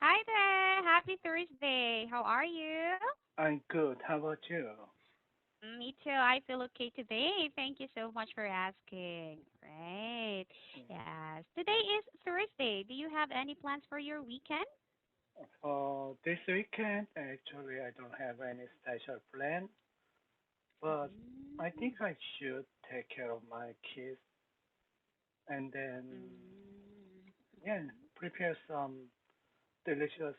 Hi there. Happy Thursday. How are you? I'm good. How about you? Me too. I feel okay today. Thank you so much for asking. Right. Yes. Today is Thursday. Do you have any plans for your weekend? For this weekend, actually, I don't have any special plan, but I Mm, think I should take care of my kids and then, yeah, mhm. prepare some delicious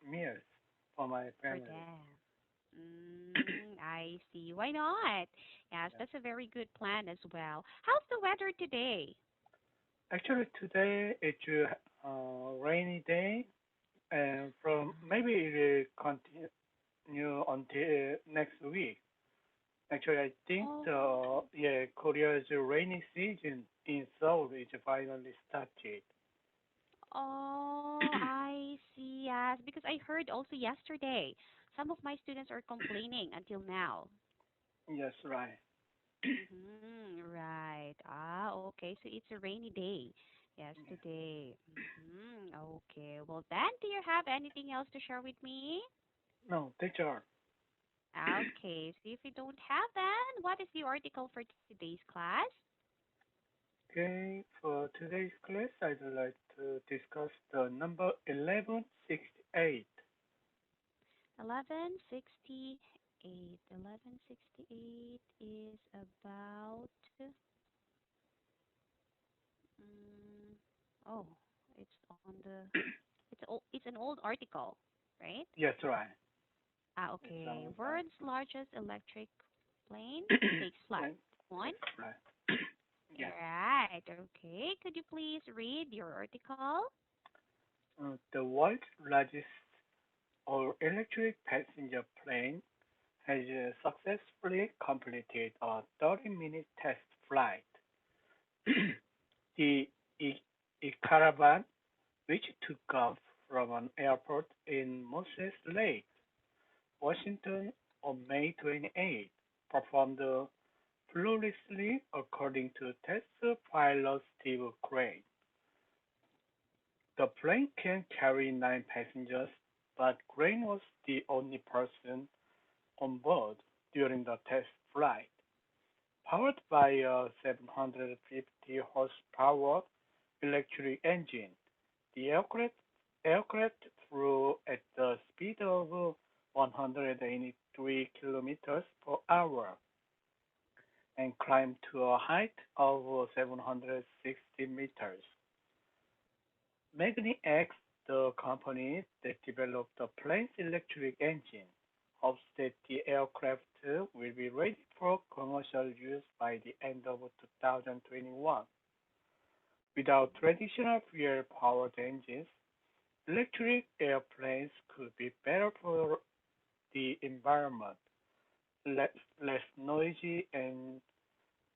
meals for my For family. them. I see. Why not? Yes, Yeah. that's a very good plan as well. How's the weather today? Actually, today it's a rainy day, and from maybe it will continue until next week. Actually, I think Oh. Korea's rainy season in Seoul is finally started. Oh, I see. Yes, because I heard also yesterday some of my students are complaining until now. Yes, right. Right. Ah, okay. So it's a rainy day. Yes, Yeah. today. Okay. Well, then, do you have anything else to share with me? No, teacher. Okay. So if you don't have, then what is the article for today's class? Okay, for today's class, I'd like to discuss the number 1168. 1168. 1168 is about. Mm, oh, it's on the. It's an old article, right? Yes, right. Ah, It's okay. on World's largest electric plane right. takes flight. Yes, One. yes, right. Yes. Right. Okay. Could you please read your article? The world's largest all-electric passenger plane has successfully completed a 30-minute test flight. The E- Caravan, which took off from an airport in Moses Lake, Washington on May 28, performed flawlessly according to test pilot Steve Crane. The plane can carry 9 passengers, but Crane was the only person on board during the test flight. Powered by a 750 horsepower electric engine, the aircraft flew at the speed of 183 kilometers per hour and climbed to a height of 760 meters. Magni X, the company that developed the plane's electric engine, hopes that the aircraft will be ready for commercial use by the end of 2021. Without traditional fuel-powered engines, electric airplanes could be better for the environment, less, less noisy, and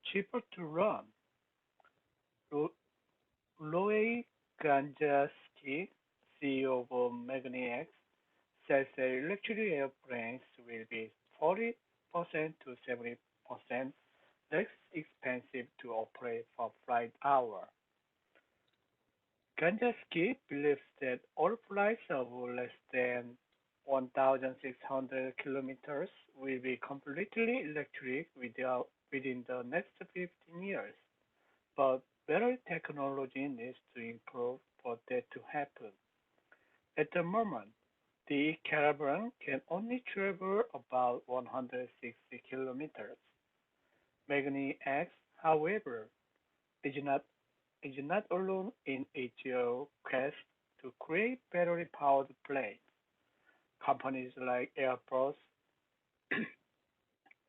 cheaper to run. Ro- Roy Ganjaski, CEO of Magniac, says that electric airplanes will be 40% to 70% less expensive to operate per flight hour. Ganjaski believes that all flights of less than 1,600 kilometers will be completely electric within the next 15 years, but better technology needs to improve for that to happen. At the moment, the Caravan can only travel about 160 kilometers. Magni X, however, is not is not alone in its quest to create battery-powered planes. Companies like Airbus,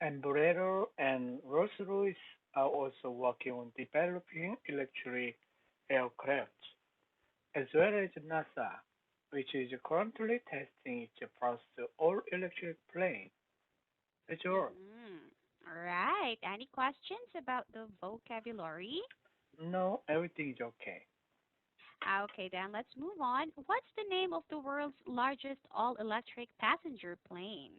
Embraer, and Rolls-Royce are also working on developing electric aircraft, as well as NASA, which is currently testing its first all-electric plane. That's all. All right. Any questions about the vocabulary? No, everything is okay. Okay, then let's move on. What's the name of the world's largest all-electric passenger plane?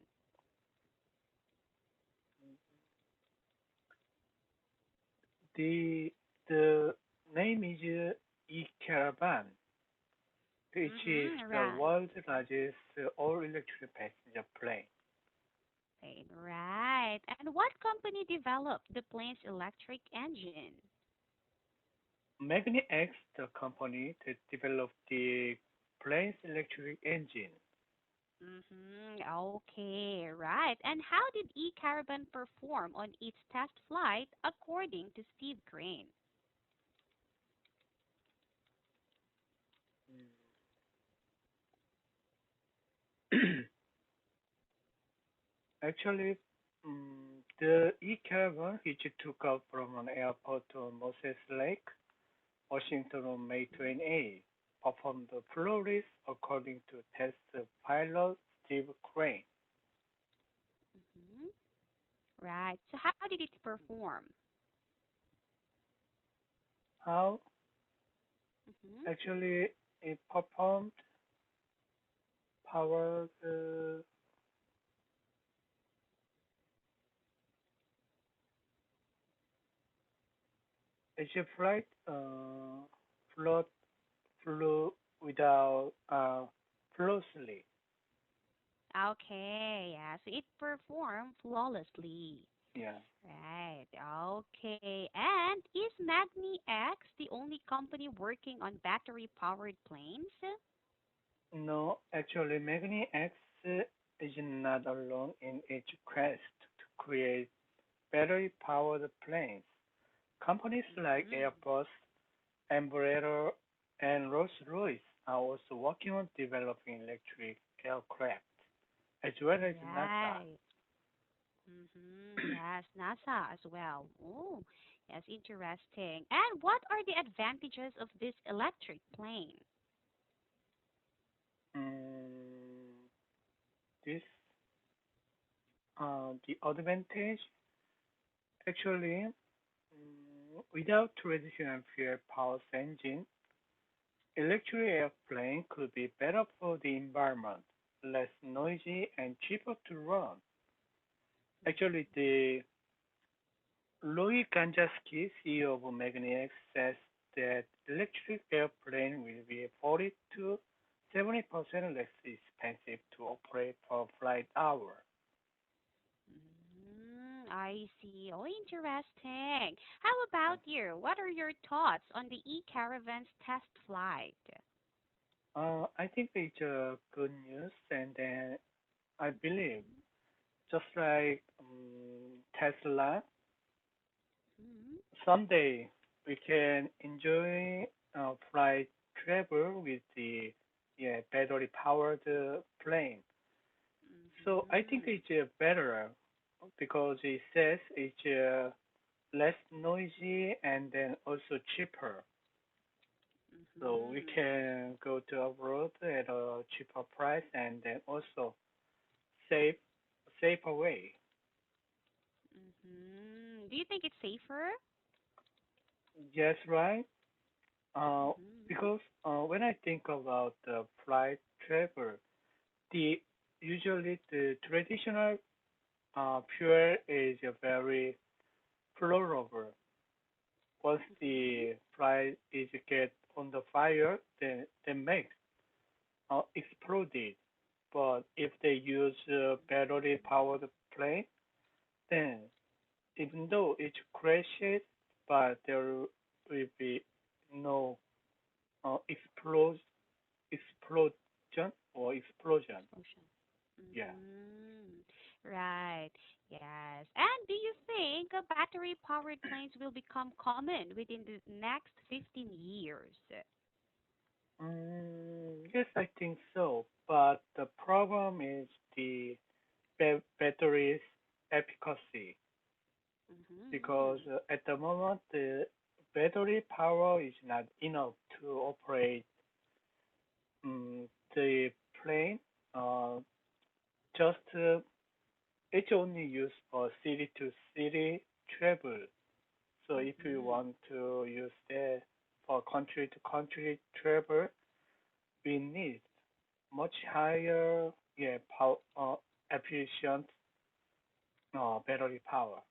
The the name is E-Caravan. which is Mm-hmm. the Right. world's largest all-electric passenger plane. Right. And what company developed the plane's electric engine? Magni X, the company that developed the plane's electric engine. Mm-hmm. Okay, right. And how did E-Caravan perform on its test flight according to Steve Crane? Actually, the E-Caravan, which took off from an airport on Moses Lake, Washington on May 28, performed flawless according to test pilot Steve Crane. Mm-hmm. Right. So how did it perform? How Mm-hmm. actually it performed powered Asia flight float flew without flawlessly. Okay, yeah. So it performed flawlessly. Yeah. Right. Okay. And is Magni X the only company working on battery-powered planes? No, actually, Magni X is not alone in its quest to create battery-powered planes. Companies like Mm-hmm. Airbus, Embraer, and Rolls-Royce are also working on developing electric aircraft, as well as NASA. Right. Mm-hmm. Yes, NASA as well. Oh, yes, interesting. And what are the advantages of this electric plane? Mm, this the advantage actually without traditional fuel power engine, electric airplane could be better for the environment, less noisy and cheaper to run. Actually, Mm-hmm. the Louis Ganjaski, CEO of Magnex, says that electric airplane will be 40 to 70% less expensive to operate per flight hour. I see. Oh, interesting. How about you? What are your thoughts on the E-Caravan's test flight? I think it's good news, and then I believe Mm-hmm. just like Tesla, Mm-hmm. someday we can enjoy flight travel with the battery powered plane. So I think Mm-hmm. it's better because it says it's less noisy and then also cheaper. So we Mm-hmm. can go to abroad at a cheaper price and then also save safer way. Mm-hmm. Do you think it's safer? Yes, right. Uh, Mm-hmm. because when I think about the flight travel, the usually the traditional fuel is a very flammable. Once Mm-hmm. the flight is get on the fire, then they make exploded. But if they use battery powered plane, then even though it crashes, but there will be no explode explosion or explosion. Explosion. Yeah. Mm-hmm. Right. Yes. And do you think battery-powered planes will become common within the next 15 years? Yes, I think so. But the problem is the battery's efficacy because Mm-hmm. at the moment the battery power is not enough to operate the plane. Uh, just it's only used for city to city travel. So if you Mm-hmm. want to use that for country to country travel, we need much higher, power, efficient battery power.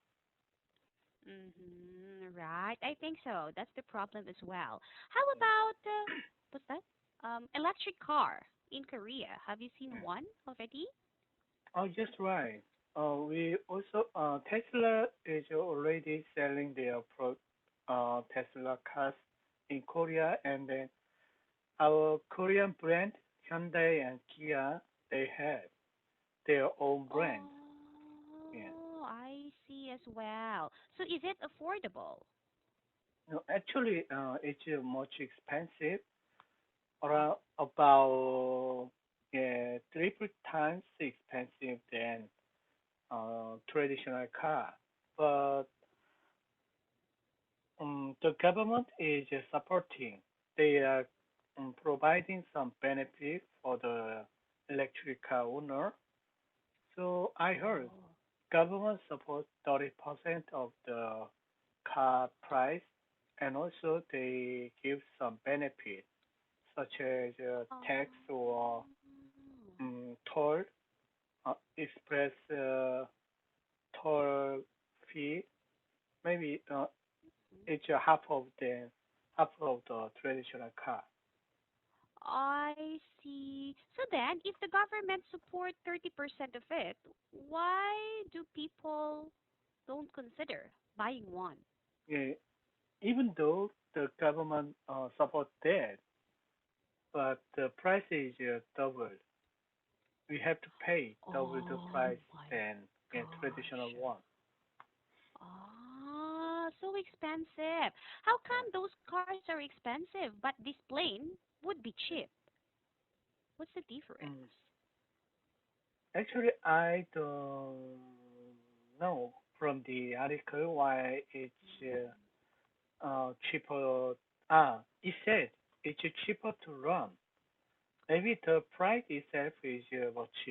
Mm-hmm. Right. I think so. That's the problem as well. How about what's that? electric car in Korea. Have you seen Mm. one already? Oh, just right. We also Tesla is already selling their Tesla cars in Korea, and then our Korean brand Hyundai and Kia, they have their own brand. Yeah. Oh, I see as well. So is it affordable? No, actually, it's much expensive, Oh, around about, yeah, triple times expensive than traditional car. But the government is supporting. They are providing some benefit for the electric car owner. So I heard oh, government supports 30% of the car price, and also they give some benefit such as tax or oh. toll, express toll fee. Maybe it's half of the traditional car. I see. So then, if the government support 30% of it, why do people don't consider buying one? Yeah, even though the government support that, but the price is double. We have to pay double the Oh price my than a traditional gosh. one. Ah, so expensive. How Yeah. come those cars are expensive, but this plane would be cheap? What's the Mm. difference? Actually, I don't know from the article why it's cheaper. It said it's cheaper to run. Maybe the price itself is much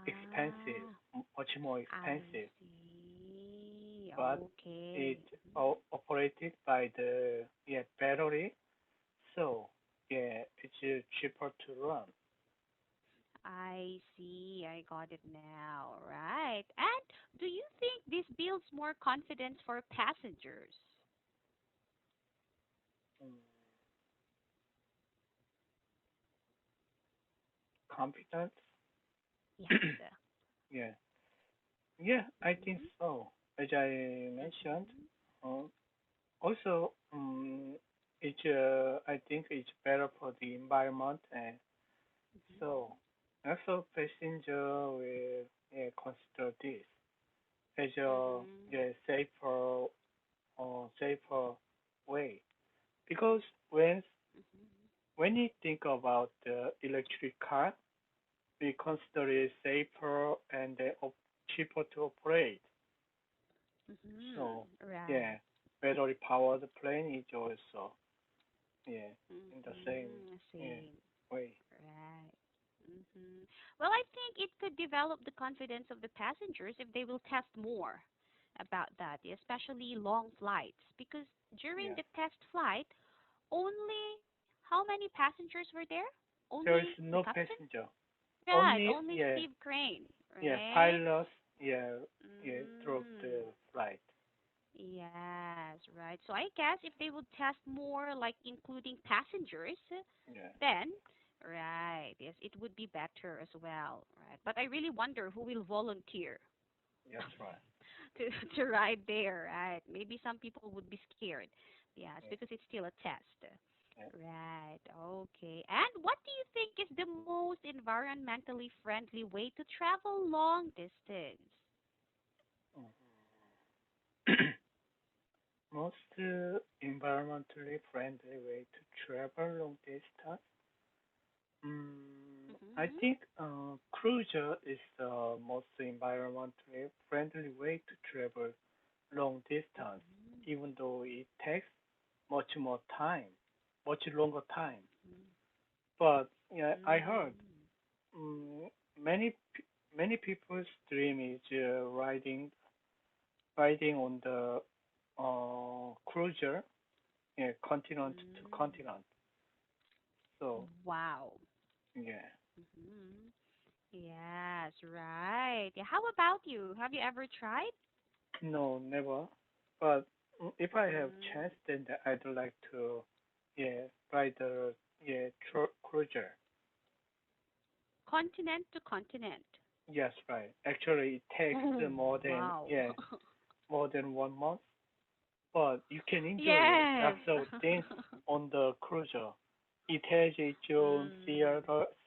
expensive, Ah, much more I expensive, see. but Okay. it's operated by the, yeah, battery, so yeah, it's cheaper to run. I see. I got it now. Right. And do you think this builds more confidence for passengers? Mm, Confidence? Yes. Yeah, yeah, I think Mm-hmm. so. As I mentioned, Mm-hmm. uh, also, I think it's better for the environment, and so also passenger will, yeah, consider this as a, Mm-hmm. yeah, safer way, because Mm-hmm. when you think about the electric car, we consider it safer and cheaper to operate. So Mm-hmm. yeah, Right. battery powered plane is also, yeah, in the same, Mm-hmm. yeah, Same. way. Right. Mm-hmm. Well, I think it could develop the confidence of the passengers if they will test more about that, especially long flights. Because during Yeah, the test flight, only how many passengers were there? there is Only the no captain? passenger. Right, Only, only yeah, Steve Crane, yeah, right? pilots, yeah, yeah, drove Mm. the flight. Yes, right. So I guess if they would test more, like including passengers, Yeah, then, right, yes, it would be better as well, right? But I really wonder who will volunteer that's right. to to ride there, right? Maybe some people would be scared. Yes, Yeah, because it's still a test. yeah. Right. Okay. And what do you think is the most environmentally friendly way to travel long distance? Mhm. Most environmentally friendly way to travel long distance. I Mm-hmm. think cruiser is the most environmentally friendly way to travel long distance, Mm-hmm. even though it takes much more time, much longer time. But yeah, I heard Mm-hmm. um, many people's dream is riding on the cruiser, yeah, continent to Mm. continent. So Wow. yeah, Mm-hmm. Yes, right. Yeah, how about you? Have you ever tried? no, never. But if I have Mm. chance, then I'd like to, yeah, ride the, yeah, cruiser. Continent to continent. Yes, right. Actually, it takes Oh, more than wow. yeah, more than 1 month, but you can enjoy Yes. lots of things on the cruiser. It has its own Mm.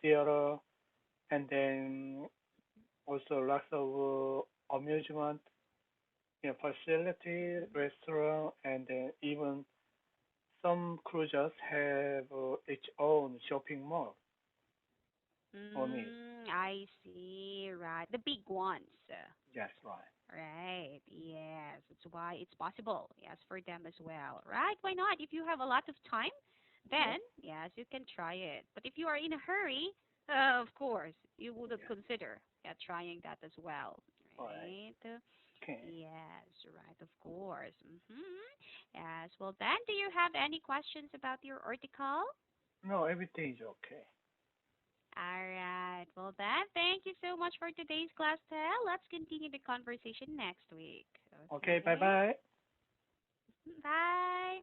theater, and then also lots of amusement, facility, restaurant, and then even some cruisers have its own shopping mall on it. I see. Right. The big ones. Yes, right. Right. Yes. That's why it's possible. Yes, for them as well. Right? Why not? If you have a lot of time, Yeah, then yes, you can try it. But if you are in a hurry, of course, you wouldn't yeah. consider trying that as well. All right. Right? Okay. Yes, right, of course. Yes. Well, then, do you have any questions about your article? No, everything is okay. All right. Well, then, thank you so much for today's class, Tel. Let's continue the conversation next week. Okay, bye Okay? bye. Bye.